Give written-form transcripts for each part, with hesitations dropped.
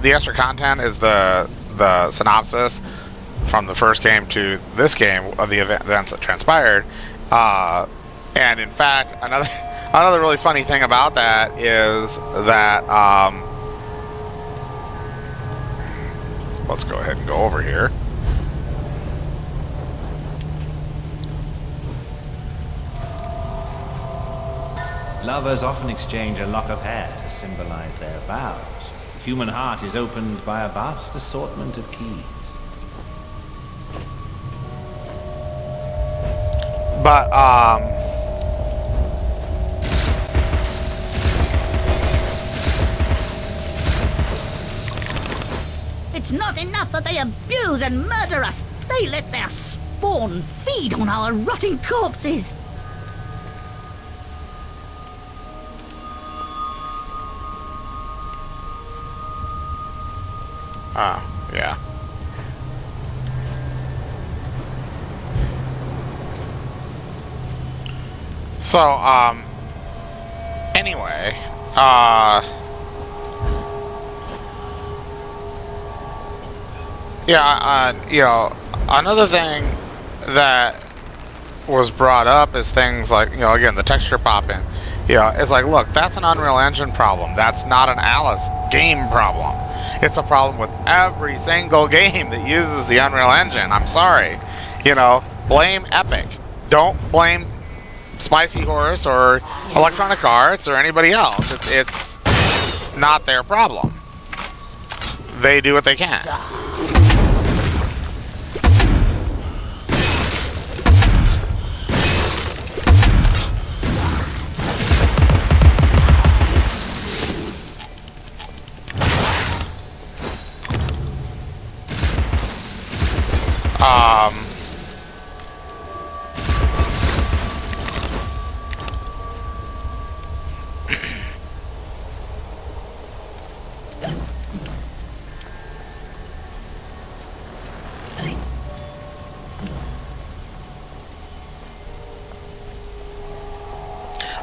the extra content is the synopsis from the first game to this game of the events that transpired. And in fact, another really funny thing about that is that let's go ahead and go over here. Lovers often exchange a lock of hair to symbolize their vows. The human heart is opened by a vast assortment of keys. But, It's not enough that they abuse and murder us. They let their spawn feed on our rotting corpses. yeah. So, anyway, you know, another thing that was brought up is things like, you know, again, the texture popping. You know, it's like, look, that's an Unreal Engine problem. That's not an Alice game problem. It's a problem with every single game that uses the Unreal Engine. I'm sorry. You know, blame Epic. Don't blame Spicy Horse or Electronic Arts or anybody else. It's not their problem. They do what they can.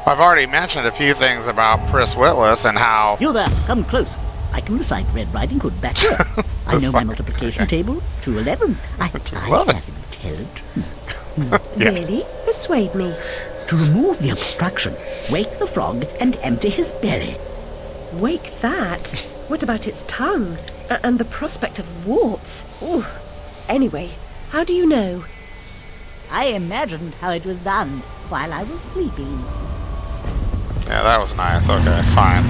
I've already mentioned a few things about Pris Witless and how... You there, come close. I can recite Red Riding Hood better. I know my multiplication tables, 2 11s. I love it. have intelligence. Yeah. Really? Persuade me. To remove the obstruction, wake the frog and empty his belly. Wake that? What about its tongue? And the prospect of warts? Ooh. Anyway, how do you know? I imagined how it was done while I was sleeping. Yeah, that was nice. Okay, fine.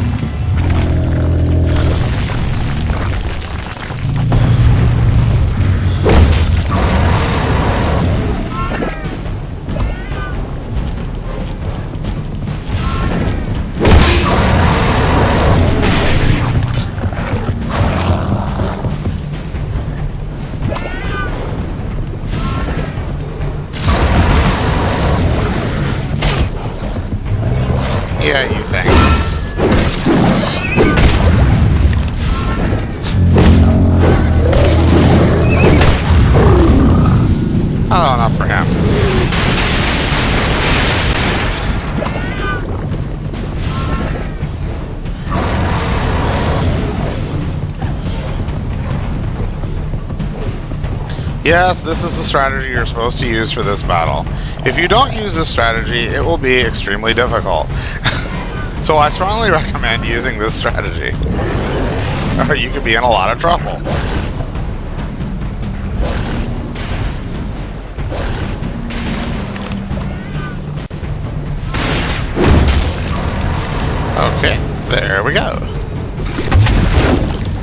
Yeah, you think. Oh, enough for him. Yes, this is the strategy you're supposed to use for this battle. If you don't use this strategy, it will be extremely difficult. So I strongly recommend using this strategy, or you could be in a lot of trouble. Okay, there we go.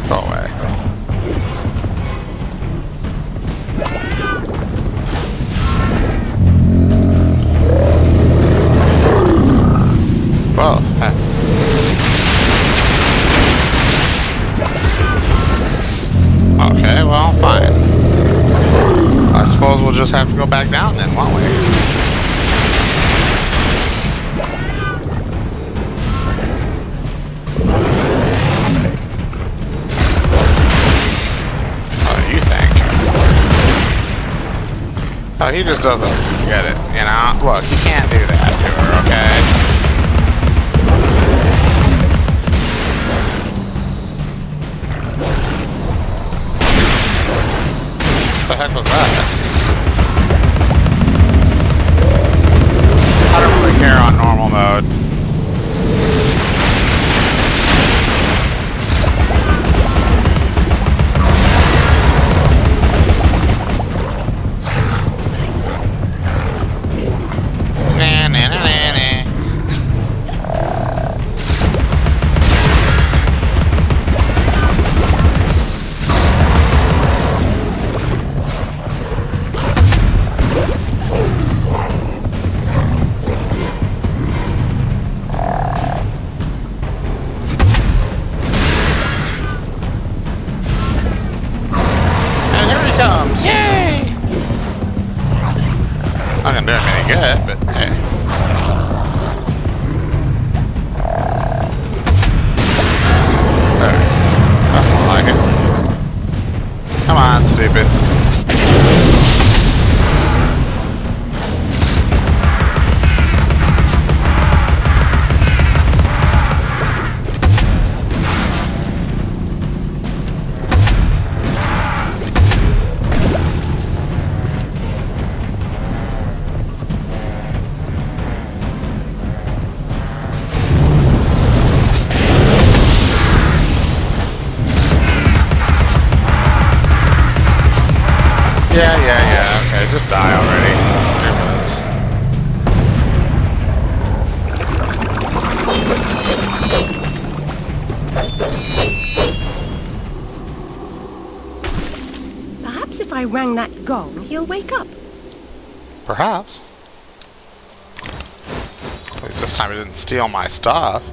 Go away. Well, okay, well, fine. I suppose we'll just have to go back down then, won't we? Oh, you think? Oh, he just doesn't get it, you know? Look, you can't do that to her, okay? the heck was that? I don't really care on normal mode. Nah, nah, nah, nah, nah. Comes. Yay! Not gonna do him any good, but hey. Alright. That's more like it. Come on, stupid. Yeah, okay, just die already. There it is. Perhaps if I rang that gong, he'll wake up. Perhaps. At least this time he didn't steal my stuff.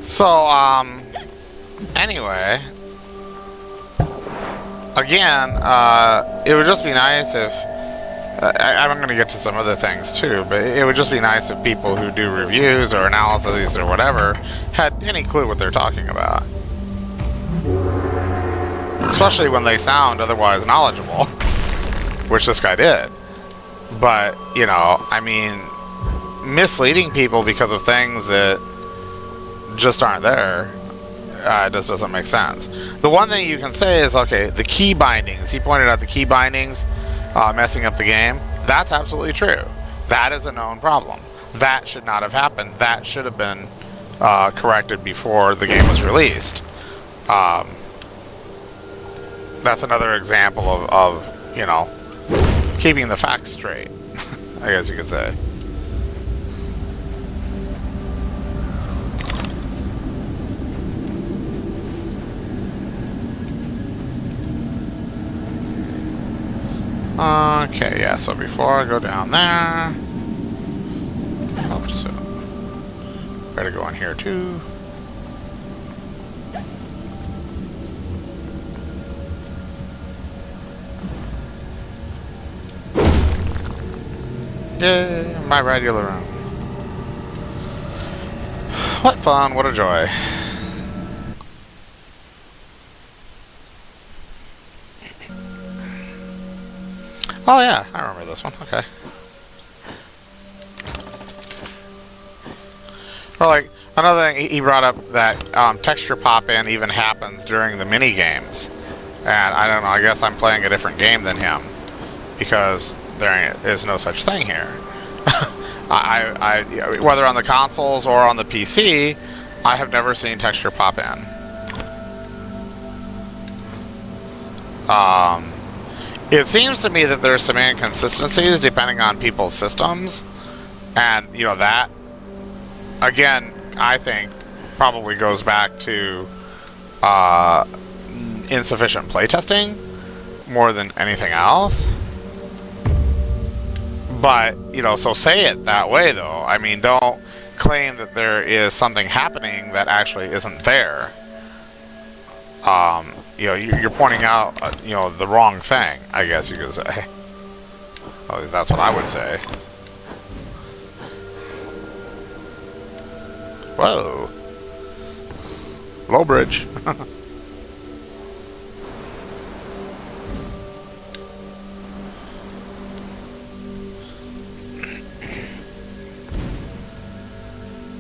So, anyway, again, it would just be nice if, I'm going to get to some other things too, but it would just be nice if people who do reviews or analyses or whatever had any clue what they're talking about. Especially when they sound otherwise knowledgeable, which this guy did. But, you know, I mean, misleading people because of things that just aren't there, it just doesn't make sense. The one thing you can say is, okay, the key bindings. He pointed out the key bindings messing up the game. That's absolutely true. That is a known problem. That should not have happened. That should have been corrected before the game was released. That's another example of, you know, keeping the facts straight, I guess you could say. Okay, yeah, so before I go down there... Oh, so... Better go in here, too. Yay, my regular room. What fun, what a joy. Oh yeah, I remember this one. Okay. Well, like, another thing, he brought up that texture pop-in even happens during the mini-games. And I don't know, I guess I'm playing a different game than him. Because there is no such thing here. Whether on the consoles or on the PC, I have never seen texture pop-in. It seems to me that there's some inconsistencies depending on people's systems, and you know that again I think probably goes back to insufficient playtesting more than anything else. But you know, so say it that way though. I mean, don't claim that there is something happening that actually isn't there. You know, you're pointing out, you know, the wrong thing, I guess you could say. At least that's what I would say. Whoa. Low bridge.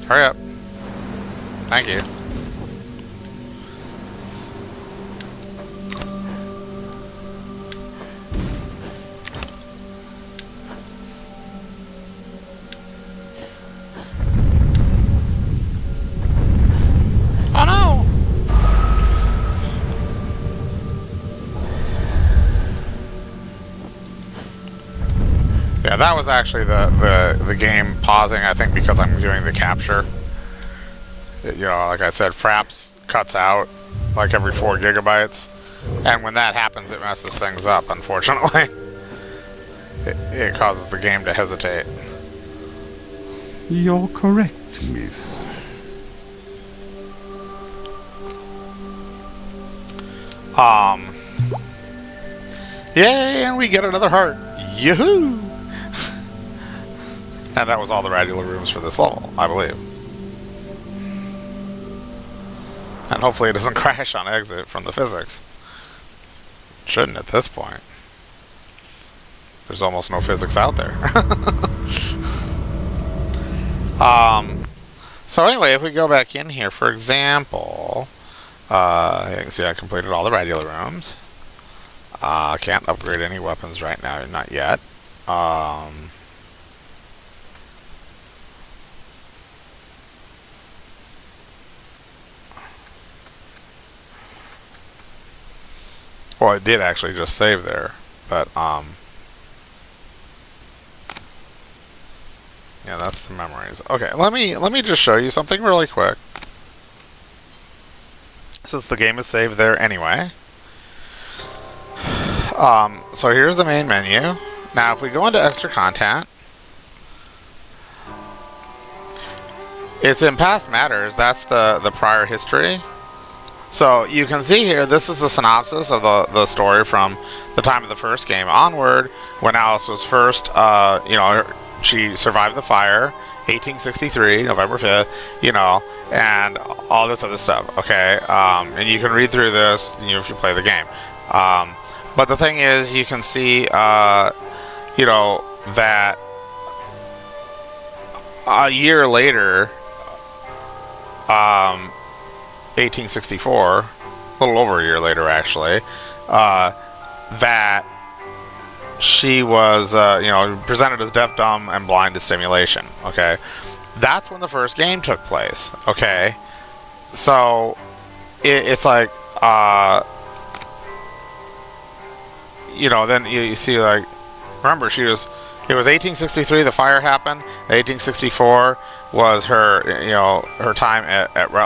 Hurry up. Thank you. that was actually the game pausing, I think, because I'm doing the capture. Like I said, Fraps cuts out like every 4 gigabytes, and when that happens, it messes things up, unfortunately. It causes the game to hesitate. You're correct, miss. Yay, and we get another heart. Yoo-hoo! And that was all the regular rooms for this level, I believe. And hopefully it doesn't crash on exit from the physics. Shouldn't at this point. There's almost no physics out there. So anyway, if we go back in here, for example, you can see I completed all the regular rooms. Can't upgrade any weapons right now, not yet. Well, it did actually just save there, but yeah, that's the memories. Okay, let me just show you something really quick, since the game is saved there anyway. So here's the main menu. Now, if we go into extra content, it's in past matters. That's the prior history. So you can see here, this is a synopsis of the story from the time of the first game onward, when Alice was first, she survived the fire, 1863, November 5th, and all this other stuff, okay? And you can read through this, if you play the game. But the thing is, you can see, that a year later, 1864, a little over a year later actually, that she was, presented as deaf, dumb, and blind to stimulation, okay? That's when the first game took place, okay? So, it's like, then you see, like, remember, it was 1863, the fire happened. 1864 was her, her time at